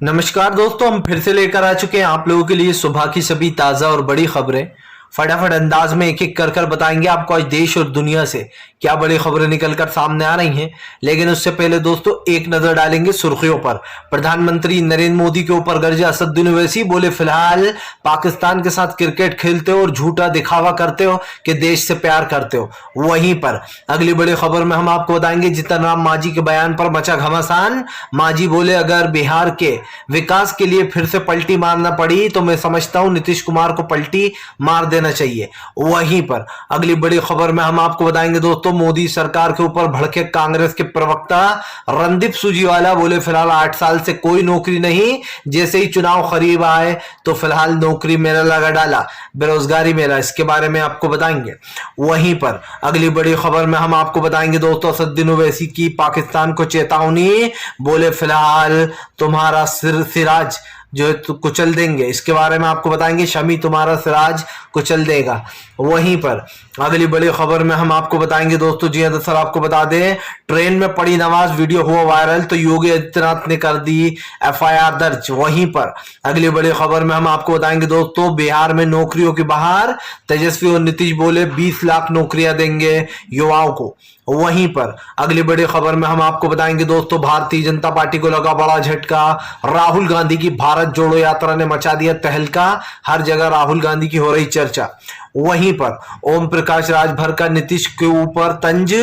नमस्कार दोस्तों, हम फिर से लेकर आ चुके हैं आप लोगों के लिए सुबह की सभी ताज़ा और बड़ी खबरें। फटाफट अंदाज में एक एक कर कर बताएंगे आपको आज देश और दुनिया से क्या बड़ी खबरें निकलकर सामने आ रही हैं। लेकिन उससे पहले दोस्तों एक नजर डालेंगे सुर्खियों पर। प्रधानमंत्री नरेंद्र मोदी के ऊपर गरजे असदुद्दीन ओवैसी, बोले फिलहाल पाकिस्तान के साथ क्रिकेट खेलते हो और झूठा दिखावा करते हो कि देश से प्यार करते हो। वहीं पर अगली बड़ी खबर में हम आपको बताएंगे जीतन राम मांझी के बयान पर मचा घमासान। मांझी बोले अगर बिहार के विकास के लिए फिर से पलटी मारना पड़ी तो मैं समझता हूं नीतीश कुमार को पलटी मार देना चाहिए। वहीं पर अगली बड़ी खबर में हम आपको बताएंगे दोस्तों मोदी सरकार के ऊपर भड़के कांग्रेस के प्रवक्ता रणदीप सुरजेवाला, बोले फिलहाल 8 साल से कोई नौकरी नहीं, जैसे ही चुनाव करीब आए तो फिलहाल नौकरी मेला लगा डाला, बेरोजगारी मेला, इसके बारे में आपको बताएंगे। वहीं पर अगली बड़ी खबर में हम आपको बताएंगे दोस्तों असदुद्दीन ओवैसी की पाकिस्तान को चेतावनी, बोले फिलहाल तुम्हारा सिराज जो है तो कुचल देंगे, इसके बारे में आपको बताएंगे। शमी तुम्हारा सिराज कुचल देगा। वहीं पर अगली बड़ी खबर में हम आपको बताएंगे दोस्तों, जी दरअसल आपको बता दें ट्रेन में पड़ी नमाज वीडियो हुआ वायरल तो योगी आदित्यनाथ ने कर दी एफआईआर दर्ज। वहीं पर अगली बड़ी खबर में हम आपको बताएंगे दोस्तों बिहार में नौकरियों की बहार, तेजस्वी और नीतीश बोले 20 लाख नौकरियां देंगे युवाओं को। वहीं पर अगली बड़ी खबर में हम आपको बताएंगे दोस्तों भारतीय जनता पार्टी को लगा बड़ा झटका, राहुल गांधी की भारत जोड़ो यात्रा ने मचा दिया तहलका, हर जगह राहुल गांधी की हो रही चर्चा। वहीं पर ओम प्रकाश राजभर का नीतीश के ऊपर तंज,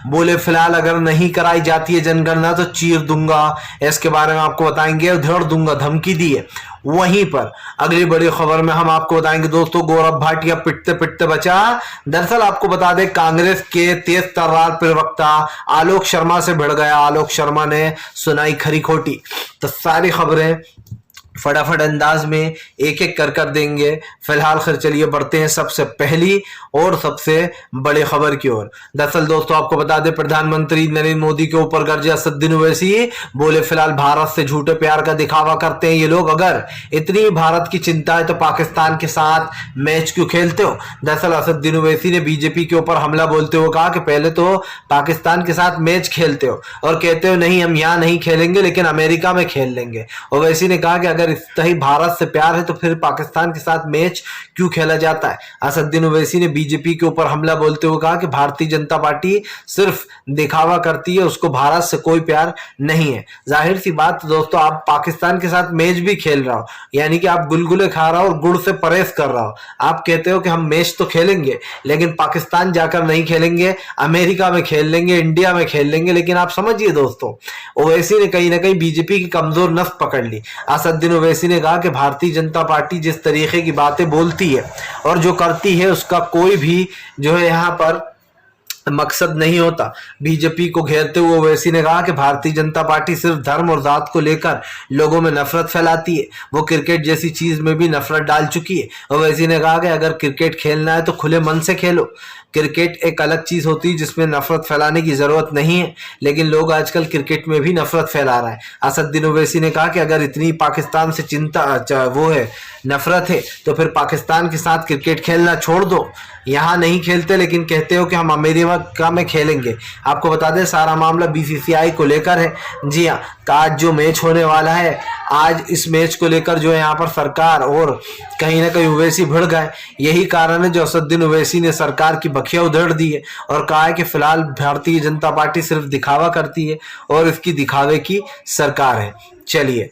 बोले फिलहाल अगर नहीं कराई जाती है जनगणना तो चीर दूंगा, इसके बारे में आपको बताएंगे, उधेड़ दूंगा, धमकी दी है। वहीं पर अगली बड़ी खबर में हम आपको बताएंगे दोस्तों गौरव भाटिया पिटते पिटते बचा। दरअसल आपको बता दें कांग्रेस के तेज तर्रार प्रवक्ता आलोक शर्मा से भिड़ गया, आलोक शर्मा ने सुनाई खरी खोटी। तो सारी खबरें फटाफट अंदाज में एक एक कर देंगे। फिलहाल खैर चलिए बढ़ते हैं सबसे पहली और सबसे बड़ी खबर की ओर। दरअसल दोस्तों आपको बता दें प्रधानमंत्री नरेंद्र मोदी के ऊपर गरजे असदुद्दीन ओवैसी, बोले फिलहाल भारत से झूठे प्यार का दिखावा करते हैं ये लोग, अगर इतनी भारत की चिंता है तो पाकिस्तान के साथ मैच क्यों खेलते हो। दरअसल असदुद्दीन ओवैसी ने बीजेपी के ऊपर हमला बोलते हुए कहा कि पहले तो पाकिस्तान के साथ मैच खेलते हो और कहते हो नहीं हम यहां नहीं खेलेंगे लेकिन अमेरिका में खेल लेंगे। ओवैसी ने कहा कि अगर इतना ही भारत से प्यार है तो फिर पाकिस्तान के साथ मैच क्यों खेला जाता है। असदुद्दीन ओवैसी ने बीजेपी के ऊपर हमला बोलते हुए कहा कि भारतीय जनता पार्टी सिर्फ दिखावा करती है, उसको भारत से कोई प्यार नहीं है। जाहिर सी बात दोस्तों आप पाकिस्तान के साथ मैच भी खेल रहा हो, यानी कि आप गुलगुले खा रहा हो और गुड़ से परहेज कर रहा हो। आप कहते हो कि हम मैच तो खेलेंगे लेकिन पाकिस्तान जाकर नहीं खेलेंगे, अमेरिका में खेल लेंगे, इंडिया में खेल लेंगे। लेकिन आप समझिए दोस्तों ओवैसी ने कहीं ना कहीं बीजेपी की कमजोर नस पकड़ ली। असदुद्दीन ओवैसी ने कहा कि भारतीय जनता पार्टी जिस तरीके की बातें बोलती है और जो करती है उसका कोई भी जो है यहाँ पर मकसद नहीं होता। बीजेपी को घेरते हुए ओवैसी ने कहा कि भारतीय जनता पार्टी सिर्फ धर्म और जात को लेकर लोगों में नफरत फैलाती है, वो क्रिकेट जैसी चीज में भी नफरत डाल चुकी है। ओवैसी ने कहा कि अगर क्रिकेट खेलना है तो खुले मन से खेलो, क्रिकेट एक अलग चीज होती है जिसमें नफरत फैलाने की जरूरत नहीं है, लेकिन लोग आजकल क्रिकेट में भी नफरत फैला रहा है। असदुद्दीन ओवैसी ने कहा कि अगर इतनी पाकिस्तान से चिंता वो है नफरत है तो फिर पाकिस्तान के साथ क्रिकेट खेलना छोड़ दो, यहाँ नहीं खेलते लेकिन कहते हो कि हम अमेरिका में खेलेंगे। आपको बता दें सारा मामला बीसीसीआई को लेकर है। जी हाँ, तो आज जो मैच होने वाला है, आज इस मैच को लेकर जो है यहाँ पर सरकार और कहीं ना कहीं ओवैसी भिड़ गए। यही कारण है जो असदुद्दीन ओवैसी ने सरकार की बखिया उधेड़ दी है और कहा है कि फिलहाल भारतीय जनता पार्टी सिर्फ दिखावा करती है और इसकी दिखावे की सरकार है। चलिए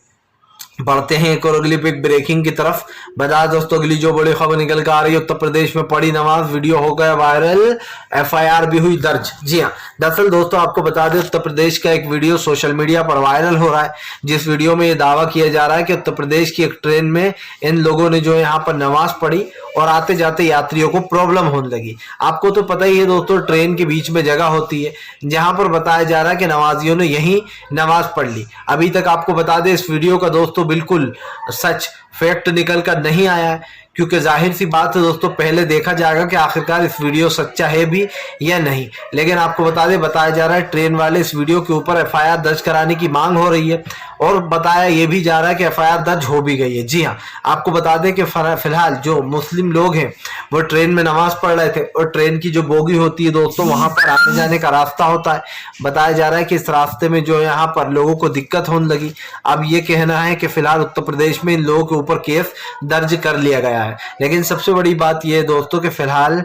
बढ़ते हैं एक और अगली पिक ब्रेकिंग की तरफ। बता दोस्तों अगली जो बड़ी खबर निकल कर आ रही है, उत्तर प्रदेश में पड़ी नमाज वीडियो हो गया वायरल, एफआईआर भी हुई दर्ज। जी हाँ, दरअसल दोस्तों आपको बता दें उत्तर प्रदेश का एक वीडियो सोशल मीडिया पर वायरल हो रहा है, जिस वीडियो में यह दावा किया जा रहा है कि उत्तर प्रदेश की एक ट्रेन में इन लोगों ने जो है यहाँ पर नमाज पढ़ी और आते जाते यात्रियों को प्रॉब्लम होने लगी। आपको तो पता ही है दोस्तों ट्रेन के बीच में जगह होती है जहां पर बताया जा रहा है कि नमाजियों ने यही नमाज पढ़ ली। अभी तक आपको बता दें इस वीडियो का दोस्तों बिल्कुल सच फैक्ट निकल कर नहीं आया है, क्योंकि जाहिर सी बात है दोस्तों, पहले देखा जाएगा कि आखिरकार इस वीडियो सच्चा है भी या नहीं। लेकिन आपको बताया जा रहा है ट्रेन वाले इस वीडियो के ऊपर एफआईआर दर्ज कराने की मांग हो रही है और बताया यह भी जा रहा है कि एफआईआर दर्ज हो भी गई है। जी हाँ, आपको बता दें कि फिलहाल जो मुस्लिम लोग हैं वो ट्रेन में नमाज पढ़ रहे थे और ट्रेन की जो बोगी होती है दोस्तों, वहां पर आने जाने का रास्ता होता है। बताया जा रहा है कि इस रास्ते में जो यहाँ पर लोगों को दिक्कत होने लगी। अब ये कहना है कि फिलहाल उत्तर प्रदेश में इन लोगों के ऊपर केस दर्ज कर लिया गया है। लेकिन सबसे बड़ी बात यह है दोस्तों कि फिलहाल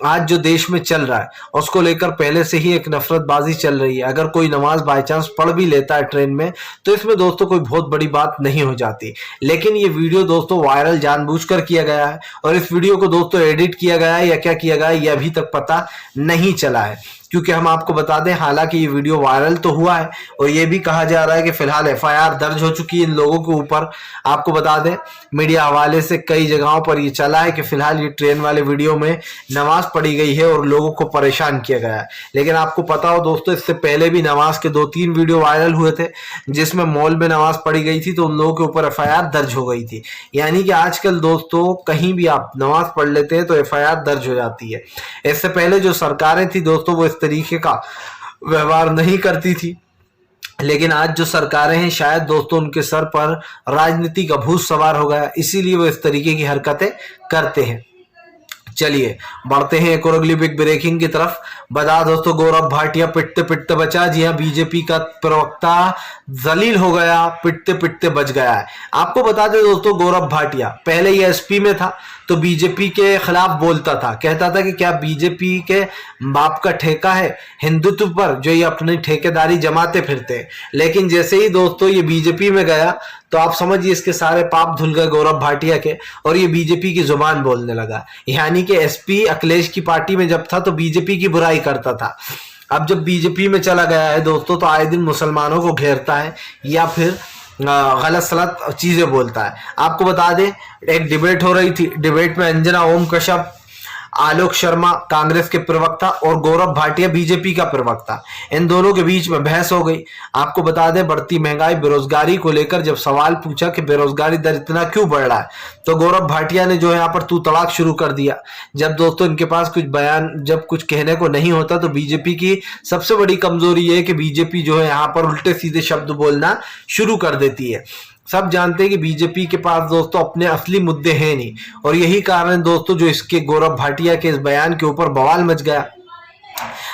आज जो देश में चल रहा है उसको लेकर पहले से ही एक नफरतबाजी चल रही है। अगर कोई नमाज बाई चांस पढ़ भी लेता है ट्रेन में तो इसमें दोस्तों कोई बहुत बड़ी बात नहीं हो जाती। लेकिन ये वीडियो दोस्तों वायरल जानबूझकर किया गया है और इस वीडियो को दोस्तों एडिट किया गया है या क्या किया गया है ये अभी तक पता नहीं चला है। क्योंकि हम आपको बता दें, हालांकि ये वीडियो वायरल तो हुआ है और ये भी कहा जा रहा है कि फिलहाल एफआईआर दर्ज हो चुकी है इन लोगों के ऊपर। आपको बता दें, मीडिया हवाले से कई जगहों पर ये चला है कि फिलहाल ये ट्रेन वाले वीडियो में नमाज पढ़ी गई है और लोगों को परेशान किया गया है। लेकिन आपको पता हो दोस्तों, इससे पहले भी नमाज के 2-3 वीडियो वायरल हुए थे जिसमें मॉल में नमाज पढ़ी गई थी तो उन लोगों के ऊपर एफआईआर दर्ज हो गई थी। यानी कि आजकल दोस्तों कहीं भी आप नमाज पढ़ लेते हैं तो एफआईआर दर्ज हो जाती है। इससे पहले जो सरकारें थी दोस्तों वो इस तरीके का व्यवहार नहीं करती थी। लेकिन आज जो सरकारें हैं शायद दोस्तों उनके सर पर राजनीति का भूत सवार हो गया, इसीलिए वो इस तरीके की हरकतें करते हैं। चलिए बढ़ते हैं एक और अगली बिग ब्रेकिंग की तरफ। बता दोस्तों, गौरव भाटिया पिटते पिटते बचा। जी हाँ, बीजेपी का प्रवक्ता जलील हो गया, पिटते पिटते बच गया है। आपको बता दें दोस्तों, गौरव भाटिया पहले ये एसपी में था तो बीजेपी के खिलाफ बोलता था, कहता था कि क्या बीजेपी के बाप का ठेका है हिंदुत्व पर जो ये अपनी ठेकेदारी जमाते फिरते हैं। लेकिन जैसे ही दोस्तों ये बीजेपी में गया तो आप समझिए इसके सारे पाप धुल गए गौरव भाटिया के और ये बीजेपी की जुबान बोलने लगा। यानी कि एसपी अखिलेश की पार्टी में जब था तो बीजेपी की बुराई करता था। अब जब बीजेपी में चला गया है दोस्तों तो आए दिन मुसलमानों को घेरता है या फिर गलत सलत चीजें बोलता है। आपको बता दें, एक डिबेट हो रही थी, डिबेट में अंजना ओम कश्यप, आलोक शर्मा कांग्रेस के प्रवक्ता और गौरव भाटिया बीजेपी का प्रवक्ता, इन दोनों के बीच में बहस हो गई। आपको बता दें, बढ़ती महंगाई बेरोजगारी को लेकर जब सवाल पूछा कि बेरोजगारी दर इतना क्यों बढ़ रहा है तो गौरव भाटिया ने जो है यहाँ पर तू तड़ाक शुरू कर दिया। जब दोस्तों इनके पास कुछ बयान, जब कुछ कहने को नहीं होता तो बीजेपी की सबसे बड़ी कमजोरी है कि बीजेपी जो है यहाँ पर उल्टे सीधे शब्द बोलना शुरू कर देती है। सब जानते हैं कि बीजेपी के पास दोस्तों अपने असली मुद्दे हैं नहीं और यही कारण दोस्तों जो इसके गौरव भाटिया के इस बयान के ऊपर बवाल मच गया।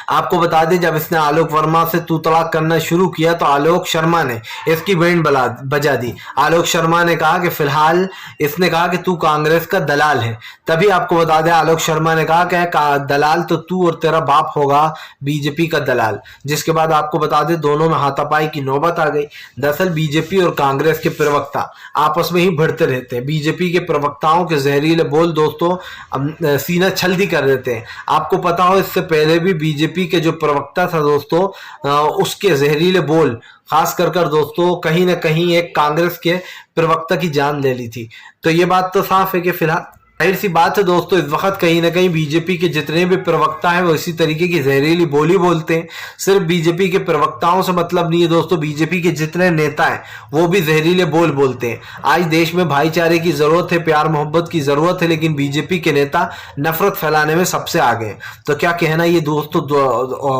आपको बता दें, जब इसने आलोक वर्मा से तू तड़ाक करना शुरू किया तो आलोक शर्मा ने इसकी बैंड बजा दी। आलोक शर्मा ने कहा कि फिलहाल इसने कहा कि तू कांग्रेस का दलाल है। तभी आपको बता दें, आलोक शर्मा ने कहा कि दलाल तो तू और तेरा बाप होगा, बीजेपी का दलाल। जिसके बाद आपको बता दें दोनों में हाथापाई की नौबत आ गई। दरअसल बीजेपी और कांग्रेस के प्रवक्ता आपस में ही भिड़ते रहते हैं। बीजेपी के प्रवक्ताओं के जहरीले बोल दोस्तों सीना छल्दी कर देते हैं। आपको पता हो, इससे पहले भी बीजेपी के जो प्रवक्ता था दोस्तों उसके जहरीले बोल खास कर दोस्तों कहीं ना कहीं एक कांग्रेस के प्रवक्ता की जान ले ली थी। तो ये बात तो साफ है कि फिलहाल जाहिर सी बात है दोस्तों, इस वक्त कहीं ना कहीं बीजेपी के जितने भी प्रवक्ता हैं वो इसी तरीके की जहरीली बोली बोलते हैं। सिर्फ बीजेपी के प्रवक्ताओं से मतलब नहीं है दोस्तों, बीजेपी के जितने नेता हैं वो भी जहरीले बोल बोलते हैं। आज देश में भाईचारे की जरूरत है, प्यार मोहब्बत की जरूरत है, लेकिन बीजेपी के नेता नफरत फैलाने में सबसे आगे हैं। तो क्या कहना ये दोस्तों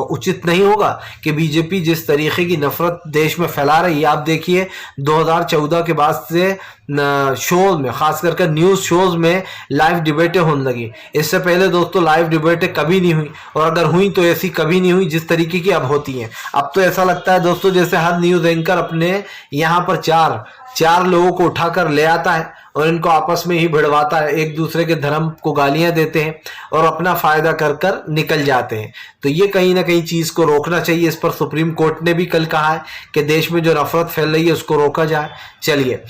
उचित नहीं होगा कि बीजेपी जिस तरीके की नफरत देश में फैला रही है। आप देखिए 2014 के बाद से शो में, खास करके न्यूज शोज में लाइव डिबेटें होने लगी। इससे पहले दोस्तों लाइव डिबेटें कभी नहीं हुई और अगर हुई तो ऐसी कभी नहीं हुई जिस तरीके की अब होती हैं। अब तो ऐसा लगता है दोस्तों जैसे हर न्यूज एंकर अपने यहाँ पर चार लोगों को उठाकर ले आता है और इनको आपस में ही भिड़वाता है, एक दूसरे के धर्म को गालियां देते हैं और अपना फायदा कर निकल जाते हैं। तो ये कहीं ना कहीं चीज को रोकना चाहिए। इस पर सुप्रीम कोर्ट ने भी कल कहा है कि देश में जो नफरत फैल रही है उसको रोका जाए। चलिए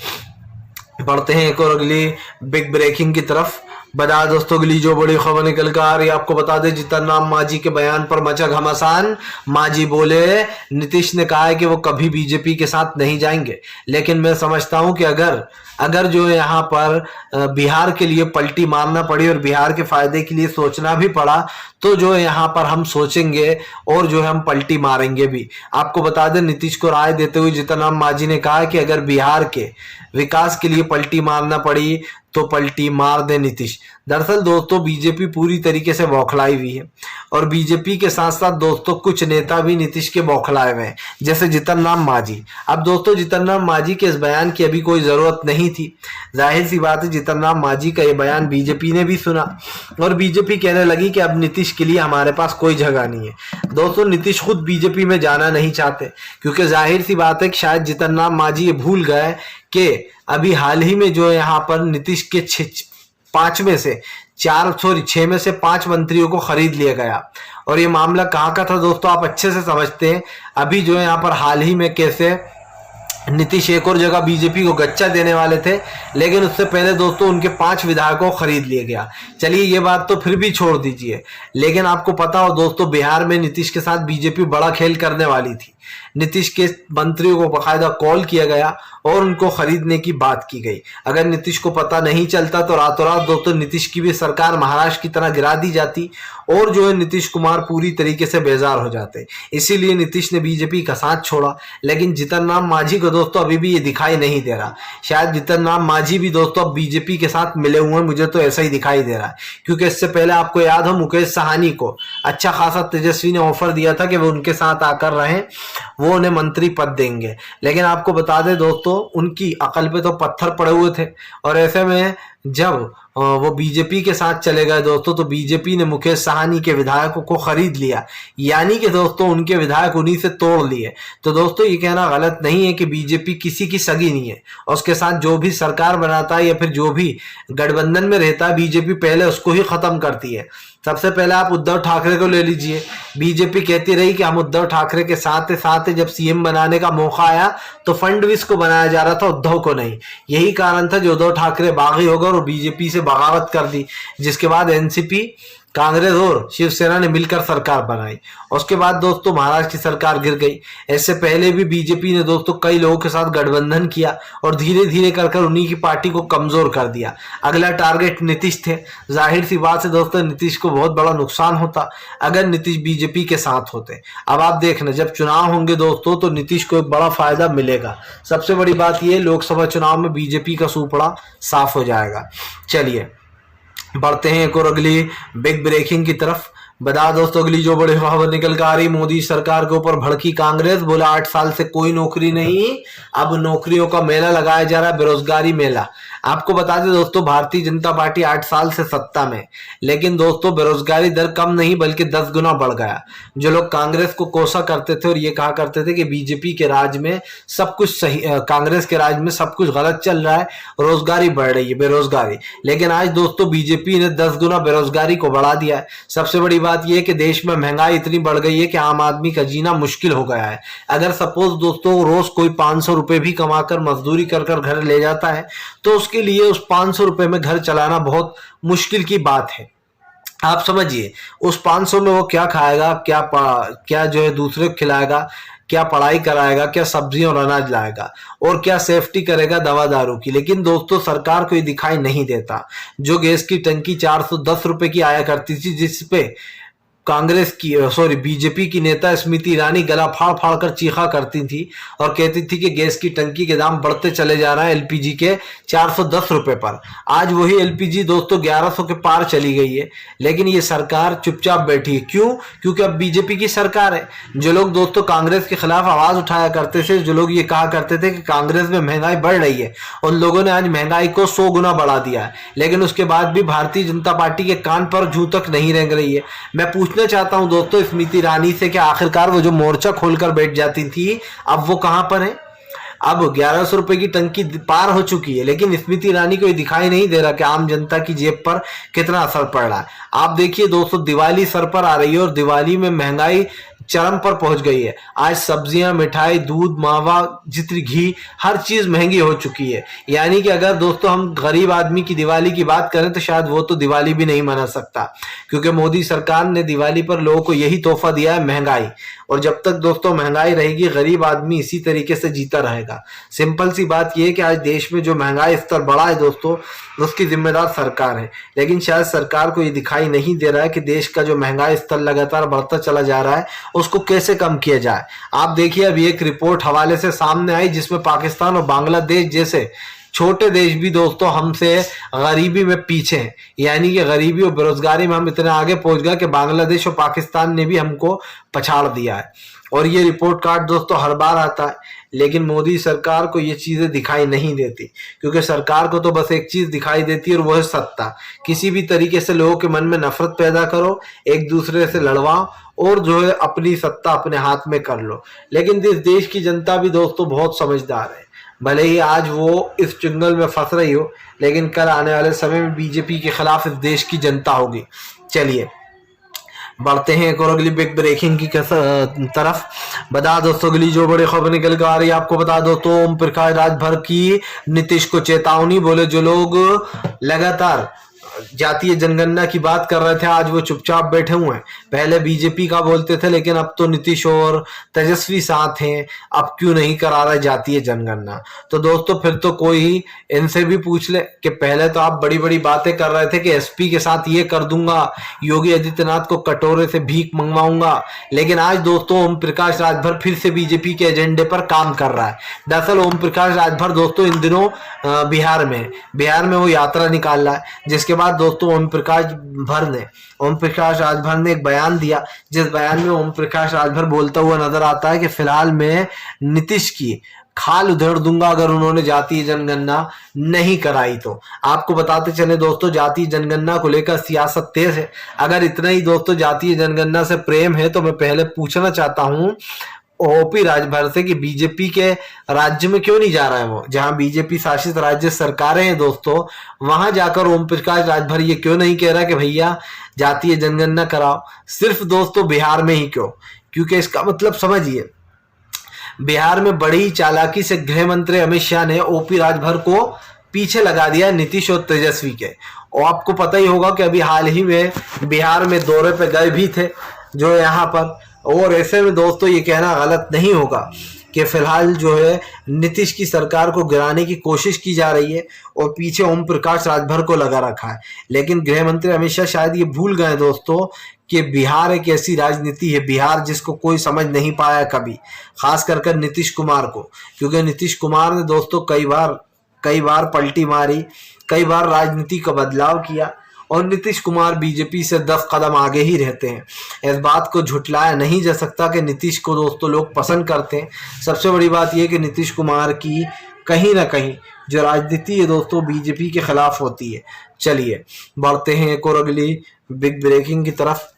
बढ़ते हैं एक और अगली बिग ब्रेकिंग की तरफ। बता दोस्तों, अगली जो बड़ी खबर निकल कर आ रही है, आपको बता दें जीतन राम मांझी के बयान पर मचा घमासान। मांझी बोले नीतीश ने कहा है कि वो कभी बीजेपी के साथ नहीं जाएंगे, लेकिन मैं समझता हूं कि अगर जो यहाँ पर बिहार के लिए पलटी मारना पड़ी और बिहार के फायदे के लिए सोचना भी पड़ा तो जो यहाँ पर हम सोचेंगे और जो है हम पलटी मारेंगे भी। आपको बता दें, नीतीश को राय देते हुए जीतन राम मांझी ने कहा कि अगर बिहार के विकास के लिए पलटी मारना पड़ी तो पलटी मार दे नीतीश। दरअसल दोस्तों बीजेपी पूरी तरीके से बौखलाई हुई है और बीजेपी के साथ साथ दोस्तों कुछ नेता भी नीतीश के बौखलाए हुए हैं, जैसे जीतन राम मांझी। अब दोस्तों जीतन राम मांझी के इस बयान की अभी कोई जरूरत नहीं थी। जाहिर सी बात है जीतन राम मांझी का ये बयान बीजेपी ने भी सुना और बीजेपी कहने लगी कि अब नीतीश के लिए हमारे पास कोई जगह नहीं है। दोस्तों नीतीश खुद बीजेपी में जाना नहीं चाहते, क्योंकि जाहिर सी बात है कि शायद जीतन राम मांझी ये भूल गए कि अभी हाल ही में जो यहाँ पर नीतीश के 6 में से 5 मंत्रियों को खरीद लिया गया। और ये मामला कहाँ का था दोस्तों, आप अच्छे से समझते हैं। अभी जो है यहाँ पर हाल ही में कैसे नीतीश एक और जगह बीजेपी को गच्चा देने वाले थे, लेकिन उससे पहले दोस्तों उनके 5 विधायकों को खरीद लिया गया। चलिए ये बात तो फिर भी छोड़ दीजिए, लेकिन आपको पता हो दोस्तों बिहार में नीतीश के साथ बीजेपी बड़ा खेल करने वाली थी। नीतीश के मंत्रियों को बाकायदा कॉल किया गया और उनको खरीदने की बात की गई। अगर नीतीश को पता नहीं चलता तो रातों रात दोस्तों नीतीश की भी सरकार महाराष्ट्र की तरह गिरा दी जाती और जो है नीतीश कुमार पूरी तरीके से बेजार हो जाते। इसीलिए नीतीश ने बीजेपी का साथ छोड़ा, लेकिन जीतन राम मांझी को दोस्तों अभी भी ये दिखाई नहीं दे रहा। शायद जीतन राम मांझी भी दोस्तों अब बीजेपी के साथ मिले हुए हैं, मुझे तो ऐसा ही दिखाई दे रहा है। क्योंकि इससे पहले आपको याद हो मुकेश साहनी को अच्छा खासा तेजस्वी ने ऑफर दिया था कि वो उनके साथ आकर रहें, वो उन्हें मंत्री पद देंगे। लेकिन आपको बता दें दोस्तों उनकी अकल पे तो पत्थर पड़े हुए थे और ऐसे में जब वो बीजेपी के साथ चले गए दोस्तों तो बीजेपी ने मुकेश साहनी के विधायकों को खरीद लिया, यानी कि दोस्तों उनके विधायक उन्हीं से तोड़ लिए। तो दोस्तों ये कहना गलत नहीं है कि बीजेपी किसी की सगी नहीं है और उसके साथ जो भी सरकार बनाता है या फिर जो भी गठबंधन में रहता है बीजेपी पहले उसको ही खत्म करती है। सबसे पहले आप उद्धव ठाकरे को ले लीजिए। बीजेपी कहती रही कि हम उद्धव ठाकरे के साथ जब सीएम बनाने का मौका आया तो फडणवीस को बनाया जा रहा था, उद्धव को नहीं। यही कारण था जो उद्धव ठाकरे बागी हो गए और बीजेपी से बगावत कर दी, जिसके बाद एनसीपी, कांग्रेस और शिवसेना ने मिलकर सरकार बनाई। उसके बाद दोस्तों महाराष्ट्र की सरकार गिर गई। इससे पहले भी बीजेपी ने दोस्तों कई लोगों के साथ गठबंधन किया और धीरे धीरे कर उन्हीं की पार्टी को कमजोर कर दिया। अगला टारगेट नीतीश थे। जाहिर सी बात है दोस्तों नीतीश को बहुत बड़ा नुकसान होता अगर नीतीश बीजेपी के साथ होते। अब आप देखना जब चुनाव होंगे दोस्तों तो नीतीश को एक बड़ा फायदा मिलेगा। सबसे बड़ी बात यह लोकसभा चुनाव में बीजेपी का सूपड़ा साफ हो जाएगा। चलिए बढ़ते हैं एक और अगली बिग ब्रेकिंग की तरफ। बता दोस्तों अगली जो बड़ी खबर निकल कर आ रही, मोदी सरकार के ऊपर भड़की कांग्रेस, बोला 8 साल से कोई नौकरी नहीं, अब नौकरियों का मेला लगाया जा रहा है, बेरोजगारी मेला। आपको बता दें दोस्तों भारतीय जनता पार्टी 8 साल से सत्ता में, लेकिन दोस्तों बेरोजगारी दर कम नहीं बल्कि 10 गुना बढ़ गया। जो लोग कांग्रेस को कोसा करते थे और ये कहा करते थे कि बीजेपी के राज में सब कुछ सही, कांग्रेस के राज में सब कुछ गलत चल रहा है, रोजगारी बढ़ रही है, बेरोजगारी, लेकिन आज दोस्तों बीजेपी ने 10 गुना बेरोजगारी को बढ़ा दिया है। सबसे बड़ी बात यह है कि देश में महंगाई इतनी बढ़ गई है कि आम आदमी का जीना मुश्किल हो गया है। अगर सपोज दोस्तों रोज कोई 500 रुपए भी कमाकर मजदूरी कर घर ले जाता है तो उसके लिए उस 500 रुपए में घर चलाना बहुत मुश्किल की बात है। आप समझिए उस 500 में वो क्या खाएगा, क्या जो है दूसरे को खिलाएगा, क्या पढ़ाई कराएगा, क्या सब्जियां और अनाज लाएगा और क्या सेफ्टी करेगा दवा दारू की। लेकिन दोस्तों सरकार को ये दिखाई नहीं देता। जो गैस की टंकी 410 रुपए की आया करती थी, जिसपे बीजेपी की नेता स्मृति ईरानी गला फाड़ फाड़ कर चीखा करती थी और कहती थी कि गैस की टंकी के दाम बढ़ते चले जा रहे हैं एलपीजी के 410 रुपए पर। आज वही एलपीजी दोस्तों 1100 के पार चली गई है, लेकिन ये सरकार चुपचाप बैठी है। क्यों? क्योंकि अब बीजेपी की सरकार है। जो लोग दोस्तों कांग्रेस के खिलाफ आवाज उठाया करते थे, जो लोग ये कहा करते थे कि कांग्रेस में महंगाई बढ़ रही है, उन लोगों ने आज महंगाई को 100 गुना बढ़ा दिया है। लेकिन उसके बाद भी भारतीय जनता पार्टी के कान पर जू तक नहीं रेंग रही है। मैं पूछना चाहता हूं दोस्तों स्मृति ईरानी से कि आखिरकार वो जो मोर्चा खोलकर बैठ जाती थी अब वो कहां पर है? अब 1100 रुपए की टंकी पार हो चुकी है, लेकिन स्मृति ईरानी को ये दिखाई नहीं दे रहा कि आम जनता की जेब पर कितना असर पड़ रहा है। आप देखिए दोस्तों दिवाली सर पर आ रही है और दिवाली में महंगाई चरम पर पहुंच गई है। आज सब्जियां, मिठाई, दूध, मावा, जितनी घी, हर चीज महंगी हो चुकी है। यानी कि अगर दोस्तों हम गरीब आदमी की दिवाली की बात करें तो शायद वो तो दिवाली भी नहीं मना सकता, क्योंकि मोदी सरकार ने दिवाली पर लोगों को यही तोहफा दिया है, महंगाई। और जब तक दोस्तों महंगाई रहेगी गरीब आदमी इसी तरीके से जीता रहेगा। सिंपल सी बात यह है कि आज देश में जो महंगाई स्तर बढ़ा है दोस्तों उसकी जिम्मेदार सरकार है, लेकिन शायद सरकार को ये दिखाई नहीं दे रहा है कि देश का जो महंगाई स्तर लगातार बढ़ता चला जा रहा है उसको कैसे कम किया जाए। आप देखिए अभी एक रिपोर्ट हवाले से सामने आई जिसमें पाकिस्तान और बांग्लादेश जैसे छोटे देश भी दोस्तों हमसे गरीबी में पीछे हैं, यानी कि गरीबी और बेरोजगारी में हम इतने आगे पहुंच गए कि बांग्लादेश और पाकिस्तान ने भी हमको पछाड़ दिया है। और ये रिपोर्ट कार्ड दोस्तों हर बार आता है, लेकिन मोदी सरकार को ये चीजें दिखाई नहीं देती, क्योंकि सरकार को तो बस एक चीज दिखाई देती है और वो है सत्ता। किसी भी तरीके से लोगों के मन में नफरत पैदा करो, एक दूसरे से लड़वाओ और जो है अपनी सत्ता अपने हाथ में कर लो। लेकिन इस देश की जनता भी दोस्तों बहुत समझदार है। भले ही आज वो इस चुंगल में फंस रही हो, लेकिन कल आने वाले समय में बीजेपी के खिलाफ इस देश की जनता होगी। चलिए बढ़ते हैं एक और अगली बिग ब्रेकिंग की तरफ। बता दोस्तों अगली जो बड़ी खबर निकल कर आ रही है, आपको बता दो तो ओम प्रकाश राजभर की नीतीश को चेतावनी। बोले जो लोग लगातार जातीय जनगणना की बात कर रहे थे आज वो चुपचाप बैठे हुए हैं। पहले बीजेपी का बोलते थे, लेकिन अब तो नीतीश और तेजस्वी साथ हैं, अब क्यों नहीं करा रहा जातीय जनगणना। तो दोस्तों फिर तो कोई इनसे भी पूछ ले कि पहले तो आप बड़ी बड़ी बातें कर रहे थे कि एसपी के साथ ये कर दूंगा, योगी आदित्यनाथ को कटोरे से भीख मंगवाऊंगा, लेकिन आज दोस्तों ओम प्रकाश राजभर फिर से बीजेपी के एजेंडे पर काम कर रहा है। दरअसल ओम प्रकाश राजभर दोस्तों इन दिनों बिहार में वो यात्रा निकाल रहा है, जिसके बाद दोस्तों ओम प्रकाश राजभर ने एक बयान दिया, जिस बयान में ओम प्रकाश राजभर बोलता हुआ नजर आता है कि फिलहाल मैं नीतीश की खाल उधेड़ दूंगा अगर उन्होंने जातीय जनगणना नहीं कराई तो। आपको बताते चले दोस्तों जातीय जनगणना को लेकर सियासत तेज है। अगर इतना ही दोस्तों जातीय जनगणना से प्रेम है तो मैं पहले पूछना चाहता हूं ओपी राजभर से कि बीजेपी के राज्य में क्यों नहीं जा रहा है वो, जहां बीजेपी शासित राज्य सरकारें हैं दोस्तों, वहां जाकर ओम प्रकाश राजभर ये क्यों नहीं कह रहा कि भैया जातीय जनगणना कराओ, सिर्फ दोस्तों बिहार में ही क्यों? क्योंकि इसका मतलब समझिए, बिहार में बड़ी चालाकी से गृह मंत्री अमित शाह ने ओपी राजभर को पीछे लगा दिया नीतीश और तेजस्वी के। और आपको पता ही होगा कि अभी हाल ही में बिहार में दौरे पे गए भी थे जो यहाँ पर। और ऐसे में दोस्तों ये कहना गलत नहीं होगा कि फिलहाल जो है नीतीश की सरकार को गिराने की कोशिश की जा रही है और पीछे ओम प्रकाश राजभर को लगा रखा है। लेकिन गृह मंत्री अमित शाह शायद ये भूल गए दोस्तों कि बिहार एक ऐसी राजनीति है, बिहार जिसको कोई समझ नहीं पाया कभी, खास कर नीतीश कुमार को, क्योंकि नीतीश कुमार ने दोस्तों कई बार पलटी मारी, कई बार राजनीति का बदलाव किया और नीतीश कुमार बीजेपी से 10 कदम आगे ही रहते हैं। इस बात को झुटलाया नहीं जा सकता कि नीतीश को दोस्तों लोग पसंद करते हैं। सबसे बड़ी बात यह कि नीतीश कुमार की कहीं ना कहीं जो राजनीति है दोस्तों बीजेपी के खिलाफ होती है। चलिए बढ़ते हैं एक और अगली बिग ब्रेकिंग की तरफ।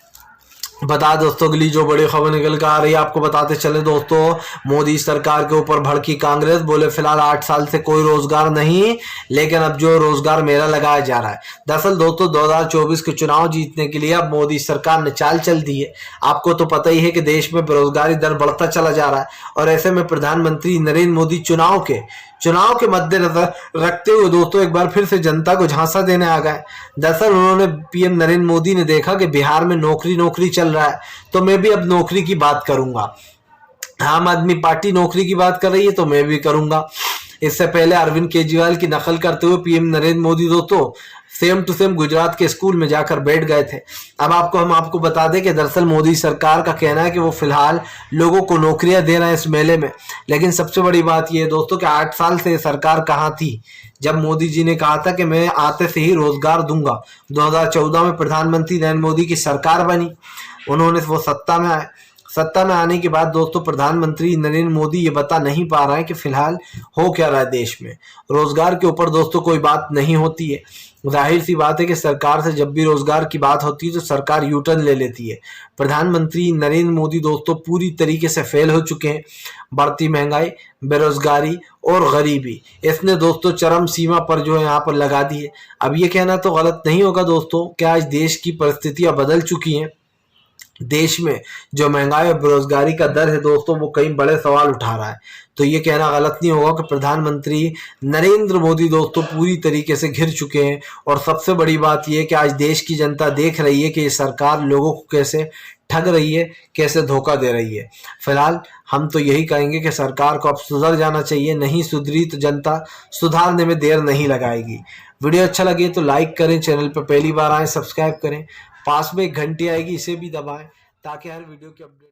बता दोस्तों अगली जो बड़ी खबर निकल कर आ रही है, आपको बताते चले दोस्तों मोदी सरकार के ऊपर भड़की कांग्रेस। बोले फिलहाल 8 साल से कोई रोजगार नहीं, लेकिन अब जो रोजगार मेला लगाया जा रहा है। दरअसल दोस्तों 2024 के चुनाव जीतने के लिए अब मोदी सरकार ने चाल चल दी है। आपको तो पता ही है कि देश में बेरोजगारी दर बढ़ता चला जा रहा है और ऐसे में प्रधानमंत्री नरेंद्र मोदी चुनाव के मद्देनजर रखते हुए दोस्तों एक बार फिर से जनता को झांसा देने आ गए। दरअसल उन्होंने पीएम नरेंद्र मोदी ने देखा कि बिहार में नौकरी चल रहा है, तो मैं भी अब नौकरी की बात करूंगा। आम आदमी पार्टी नौकरी की बात कर रही है तो मैं भी करूंगा। इससे पहले अरविंद केजरीवाल की नकल करते हुए पीएम नरेंद्र मोदी दोस्तों सेम टू सेम गुजरात के स्कूल में जाकर बैठ गए थे। अब हम आपको बता दें कि दरअसल मोदी सरकार का कहना है कि वो फिलहाल लोगों को नौकरियां दे रहे हैं इस मेले में। लेकिन सबसे बड़ी बात यह है दोस्तों कि 8 साल से सरकार कहाँ थी जब मोदी जी ने कहा था कि मैं आते से ही रोजगार दूंगा। 2014 में प्रधानमंत्री नरेंद्र मोदी की सरकार बनी, उन्होंने वो सत्ता में आने के बाद दोस्तों प्रधानमंत्री नरेंद्र मोदी ये बता नहीं पा रहे हैं कि फिलहाल हो क्या रहा है देश में। रोजगार के ऊपर दोस्तों कोई बात नहीं होती है। जाहिर सी बात है कि सरकार से जब भी रोजगार की बात होती है तो सरकार यूटर्न ले लेती है। प्रधानमंत्री नरेंद्र मोदी दोस्तों पूरी तरीके से फेल हो चुके हैं। बढ़ती महंगाई, बेरोजगारी और गरीबी इसने दोस्तों चरम सीमा पर जो है यहाँ पर लगा दी है। अब ये कहना तो गलत नहीं होगा दोस्तों कि आज देश की परिस्थितियां बदल चुकी हैं। देश में जो महंगाई और बेरोजगारी का दर है दोस्तों वो कई बड़े सवाल उठा रहा है। तो ये कहना गलत नहीं होगा कि प्रधानमंत्री नरेंद्र मोदी दोस्तों पूरी तरीके से घिर चुके हैं। और सबसे बड़ी बात यह है कि आज देश की जनता देख रही है कि ये सरकार लोगों को कैसे ठग रही है, कैसे धोखा दे रही है। फिलहाल हम तो यही कहेंगे कि सरकार को अब सुधर जाना चाहिए, नहीं सुधरी तो जनता सुधारने में देर नहीं लगाएगी। वीडियो अच्छा लगे तो लाइक करें, चैनल पर पहली बार आए सब्सक्राइब करें, पास में एक घंटी आएगी इसे भी दबाएं ताकि हर वीडियो की अपडेट